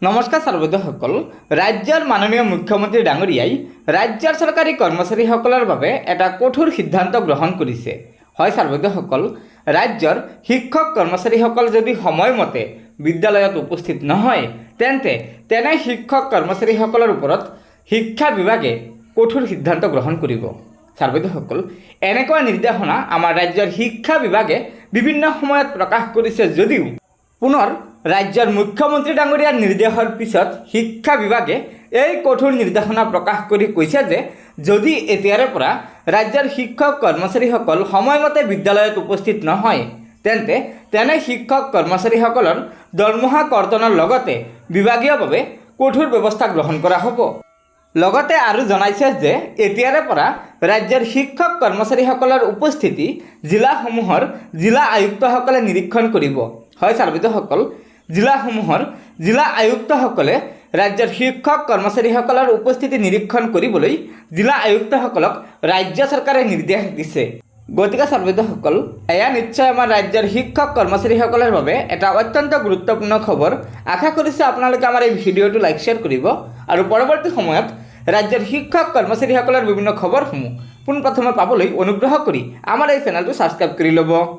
নমস্কাৰ সৰ্বদসকল ৰাজ্যৰ মাননীয় মুখ্যমন্ত্ৰী ডাঙৰীয়াই ৰাজ্যৰ চৰকাৰী কৰ্মচাৰীসকলৰ বাবে এটা কঠোৰ সিদ্ধান্ত গ্ৰহণ কৰিছে। হয় সৰ্বদসকল, ৰাজ্যৰ শিক্ষক কৰ্মচাৰীসকল যদি সময়মতে বিদ্যালয়ত উপস্থিত নহয় তেনে শিক্ষক কৰ্মচাৰীসকলৰ ওপৰত শিক্ষা বিভাগে কঠোৰ সিদ্ধান্ত গ্ৰহণ কৰিব। সৰ্বদসকল, এনেকুৱা নিৰ্দেশনা আমাৰ ৰাজ্যৰ শিক্ষা বিভাগে বিভিন্ন সময়ত প্ৰকাশ কৰিছে যদিও পুনৰ ৰাজ্যৰ মুখ্যমন্ত্ৰী ডাঙৰীয়াৰ নিৰ্দেশৰ পিছত শিক্ষা বিভাগে এই কঠোৰ নিৰ্দেশনা প্ৰকাশ কৰি কৈছে যে যদি এতিয়াৰে পৰা ৰাজ্যৰ শিক্ষক কৰ্মচাৰীসকল সময়মতে বিদ্যালয়ত উপস্থিত নহয় তেনে শিক্ষক কৰ্মচাৰীসকলৰ দৰমহা কৰ্তনৰ লগতে বিভাগীয়ভাৱে কঠোৰ ব্যৱস্থা গ্ৰহণ কৰা হ'ব। লগতে আৰু জনাইছে যে এতিয়াৰে পৰা ৰাজ্যৰ শিক্ষক কৰ্মচাৰীসকলৰ উপস্থিতি জিলাসমূহৰ জিলা আয়ুক্তসকলে নিৰীক্ষণ কৰিব। হয় সৰ্বদসকল, জিলাসমূহৰ জিলা আয়ুক্তসকলে ৰাজ্যৰ শিক্ষক কৰ্মচাৰীসকলৰ উপস্থিতি নিৰীক্ষণ কৰিবলৈ জিলা আয়ুক্তসকলক ৰাজ্য চৰকাৰে নিৰ্দেশ দিছে। গতিকে সৰ্বদসকল, এয়া নিশ্চয় আমাৰ ৰাজ্যৰ শিক্ষক কৰ্মচাৰীসকলৰ বাবে এটা অত্যন্ত গুৰুত্বপূৰ্ণ খবৰ। আশা কৰিছোঁ আপোনালোকে আমাৰ এই ভিডিঅ'টো লাইক শ্বেয়াৰ কৰিব আৰু পৰৱৰ্তী সময়ত ৰাজ্যৰ শিক্ষক কৰ্মচাৰীসকলৰ বিভিন্ন খবৰসমূহ পোনপ্ৰথমে পাবলৈ অনুগ্ৰহ কৰি আমাৰ এই চেনেলটো ছাবস্ক্ৰাইব কৰি ল'ব।